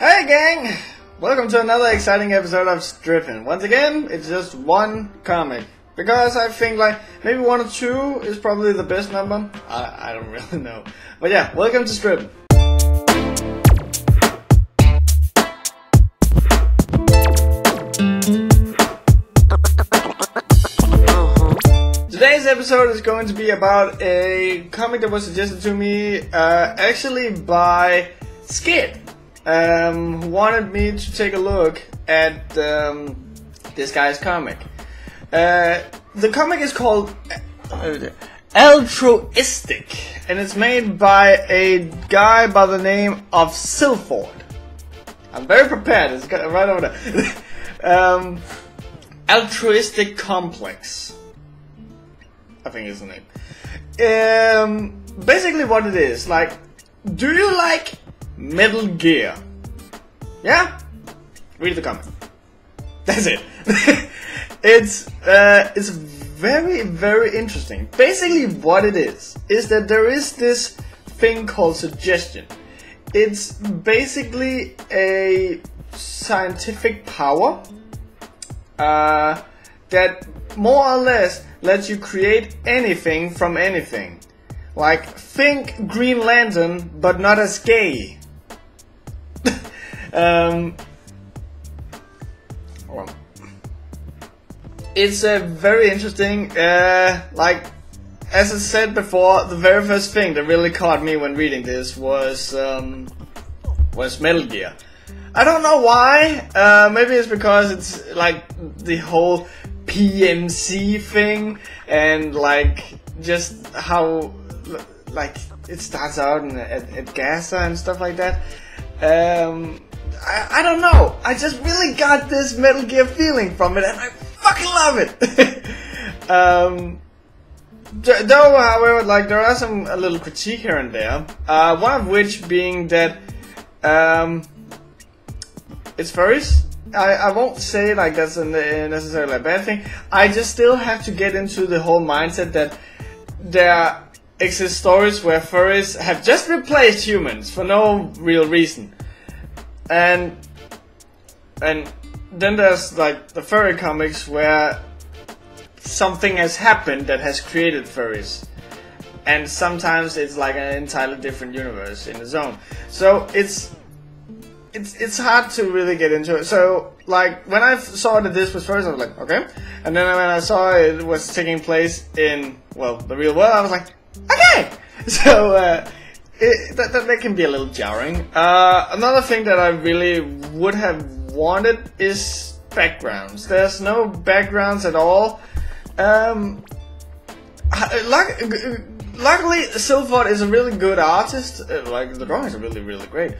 Hey gang! Welcome to another exciting episode of Strippin. Once again, it's just one comic. Because I think like maybe one or two is probably the best number. I don't really know. But yeah, welcome to Strippin. Today's episode is going to be about a comic that was suggested to me actually by Skid. Who wanted me to take a look at this guy's comic. The comic is called Altruistic, and it's made by a guy by the name of Silford. I'm very prepared, it's right over there. Altruistic Complex, I think is the name. Basically what it is, like, do you like Metal Gear? Yeah? Read the comic. That's it. It's very, very interesting. Basically what it is that there is this thing called suggestion. It's basically a scientific power that more or less lets you create anything from anything. Like, think Green Lantern, but not as gay. It's very interesting. Like, as I said before, the very first thing that really caught me when reading this was Metal Gear. I don't know why. Maybe it's because it's like the whole PMC thing, and like just how like it starts out at Gaza and stuff like that. I don't know. I just really got this Metal Gear feeling from it, and I fucking love it. Though, however, like there are a little critique here and there. One of which being that it's furries. I won't say like that's necessarily a bad thing. I just still have to get into the whole mindset that there exist stories where furries have just replaced humans for no real reason. And then there's like the furry comics where something has happened that has created furries, and sometimes it's like an entirely different universe in its own. So it's hard to really get into it. So like when I saw that this was furries, I was like, okay. And then when I saw it was taking place in, well, the real world, I was like, okay. So that can be a little jarring. Another thing that I really would have wanted is backgrounds. There's no backgrounds at all. Luckily, Silford is a really good artist. Like, the drawings are really, really great.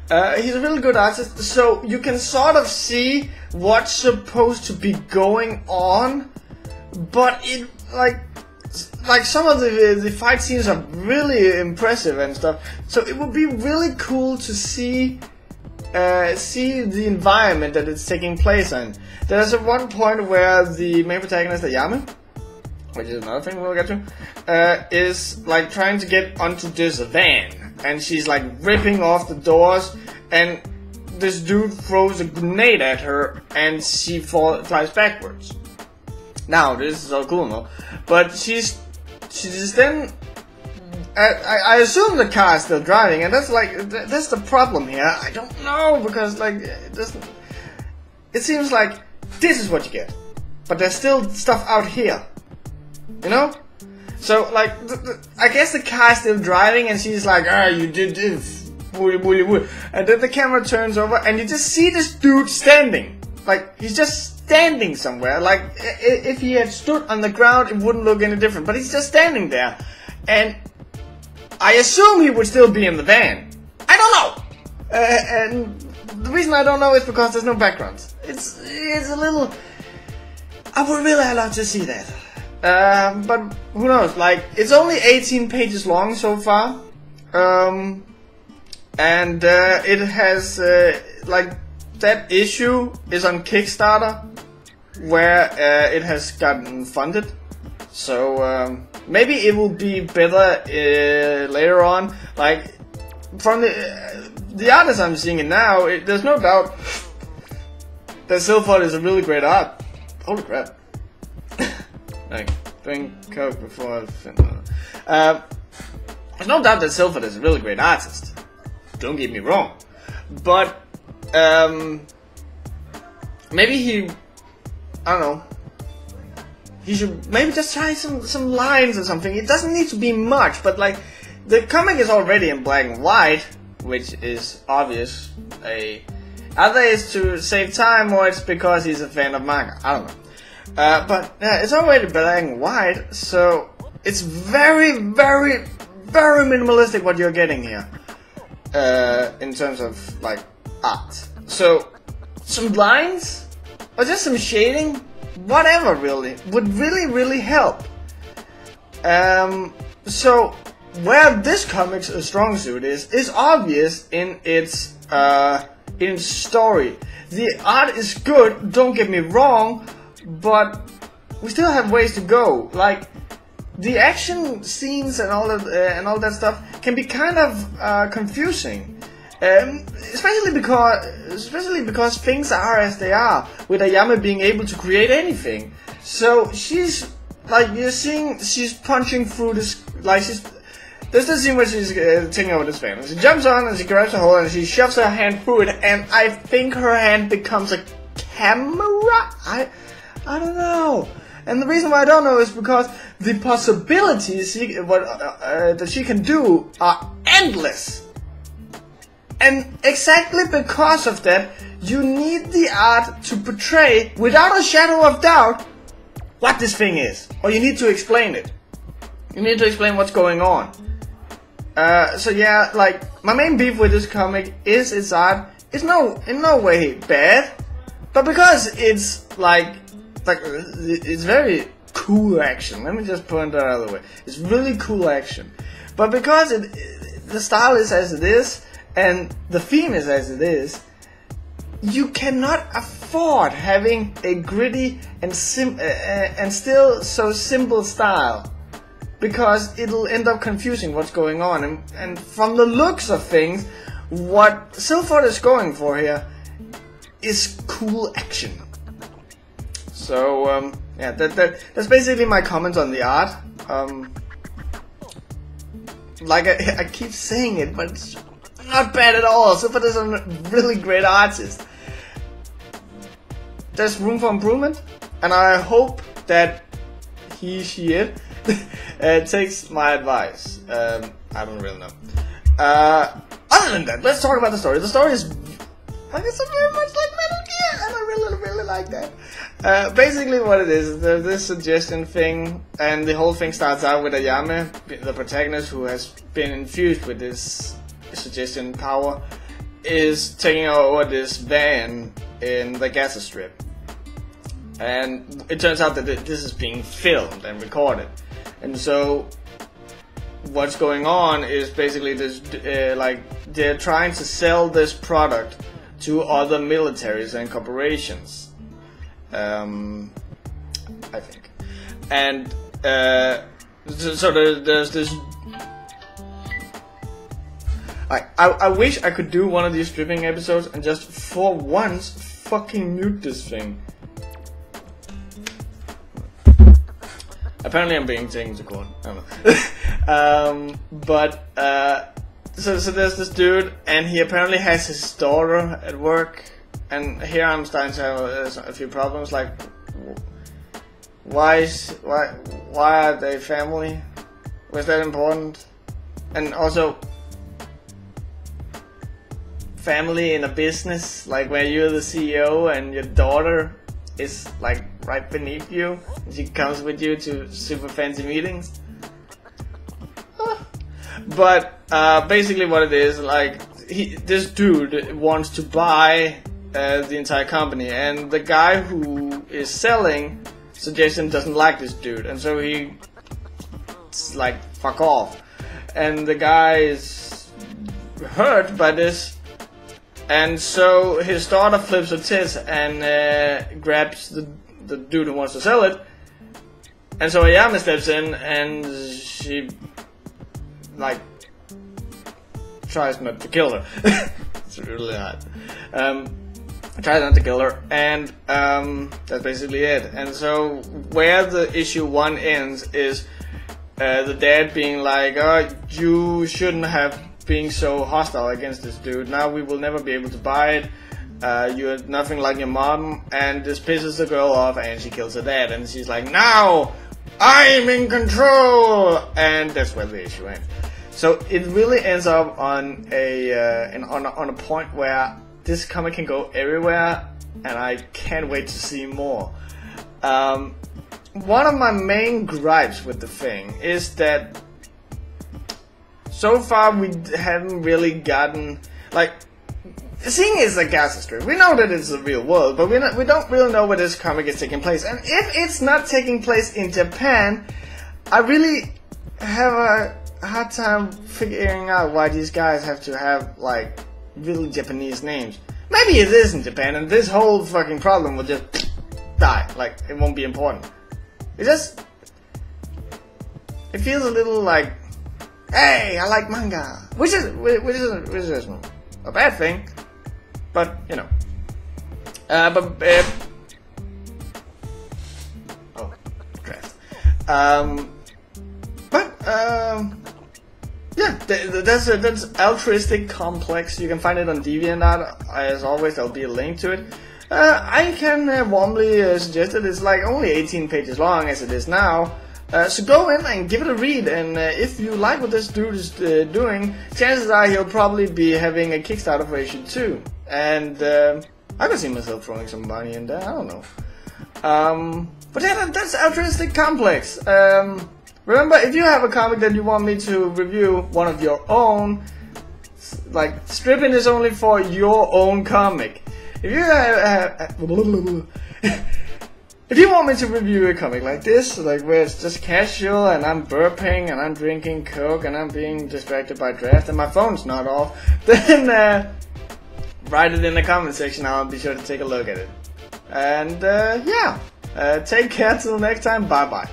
He's a really good artist, so you can sort of see what's supposed to be going on, but it like some of the fight scenes are really impressive and stuff. So it would be really cool to see the environment that it's taking place in. There's at one point where the main protagonist, Ayame, which is another thing we'll get to, is like trying to get onto this van, and she's like ripping off the doors, and this dude throws a grenade at her, and she flies backwards. Now this is all cool, no? But she's then. I assume the car is still driving, and that's the problem here. I don't know, because like it seems like this is what you get, but there's still stuff out here, you know. So like I guess the car is still driving, and she's like, ah, you did this, and then the camera turns over, and you just see this dude standing, like he's just standing somewhere. Like if he had stood on the ground, it wouldn't look any different, but he's just standing there, and I assume he would still be in the van. I don't know. And the reason I don't know is because there's no backgrounds. It's a little. I would really love to see that. But who knows? Like, it's only 18 pages long so far. And it has like that issue is on Kickstarter, where it has gotten funded. So maybe it will be better later on. Like from the the art as I'm seeing it now, there's no doubt that Silphot is a really great art. Holy crap. Like, drink Coke before I finish. There's no doubt that Silphot is a really great artist. Don't get me wrong. But, maybe he, I don't know, he should maybe just try some lines or something. It doesn't need to be much, but like, the comic is already in black and white, which is obvious. Either it's to save time or it's because he's a fan of manga. I don't know. But yeah, it's already black and white, so it's very, very, very minimalistic what you're getting here. In terms of like art. So some lines or just some shading, whatever really, would really help. So where this comic's strong suit is obvious in its story. The art is good, don't get me wrong, but we still have ways to go. Like, the action scenes and all that stuff can be kind of confusing, especially because things are as they are, with Ayame being able to create anything. So she's like, you're seeing she's punching through this, like there's this scene where she's taking over this fan. She jumps on and she grabs a hole and she shoves her hand through it, and I think her hand becomes a camera. I don't know. And the reason why I don't know is because the possibilities that she can do are endless. And exactly because of that, you need the art to portray, without a shadow of doubt, what this thing is. Or you need to explain it. You need to explain what's going on. So yeah, like, my main beef with this comic is its art. It's in no way bad, but because it's like it's very cool action. Let me just point that out of the way. It's really cool action, but because the style is as it is and the theme is as it is, you cannot afford having a gritty and still so simple style, because it'll end up confusing what's going on. And from the looks of things, what Silphot is going for here is cool action. So yeah, that's basically my comments on the art. Like I keep saying it, but it's not bad at all. Silphot is a really great artist. There's room for improvement, and I hope that she takes my advice. I don't really know. Other than that, let's talk about the story. The story is like, it's very much like Metal Gear, and I really like that. Basically what it is, there's this suggestion thing, and the whole thing starts out with Ayame, the protagonist who has been infused with this suggestion power, is taking over this van in the Gaza Strip. And it turns out that this is being filmed and recorded. And so what's going on is basically this, like, they're trying to sell this product to other militaries and corporations, I think. And so there's this. I wish I could do one of these stripping episodes and just for once fucking mute this thing. Apparently I'm being taken to court. I don't know. But so there's this dude, and he apparently has his daughter at work, and here I'm starting to have a few problems. Like, why are they family? Was that important? And also, family in a business, like where you're the CEO and your daughter is like right beneath you, and she comes with you to super fancy meetings. But basically what it is, like, this dude wants to buy the entire company, and the guy who is selling suggestion doesn't like this dude, and so he's like, fuck off. And the guy is hurt by this, and so his daughter flips her tits and grabs the dude who wants to sell it, and so Ayame steps in, and she like tries not to kill her. It's really hard. I tried not to kill her, and that's basically it. And so where the issue 1 ends is the dad being like, oh, you shouldn't have been so hostile against this dude. Now we will never be able to buy it. You're nothing like your mom. And this pisses the girl off, and she kills her dad. And she's like, now I'm in control. And that's where the issue ends. So it really ends up on a point where this comic can go everywhere, and I can't wait to see more. One of my main gripes with the thing is that so far we haven't really gotten, like, seeing it's a Caelestie strip, we know that it's the real world, but we don't really know where this comic is taking place. And if it's not taking place in Japan, I really have a hard time figuring out why these guys have to have, like, really Japanese names. Maybe it is in Japan and this whole fucking problem will just die. Like, it won't be important. It feels a little like, hey, I like manga, which is a bad thing, but you know. Oh, crap. Yeah, that's Altruistic Complex. You can find it on DeviantArt. As always, there'll be a link to it. I can warmly suggest it. It's like only 18 pages long as it is now. So go in and give it a read. And if you like what this dude is doing, chances are he'll probably be having a Kickstarter for issue 2. And I can see myself throwing some money in there. I don't know. But yeah, that's Altruistic Complex. Remember, if you have a comic that you want me to review, one of your own, like, Strippin is only for your own comic. If you if you want me to review a comic like this, like where it's just casual and I'm burping and I'm drinking Coke and I'm being distracted by draft and my phone's not off, then write it in the comment section. I'll be sure to take a look at it. And yeah, take care till next time. Bye bye.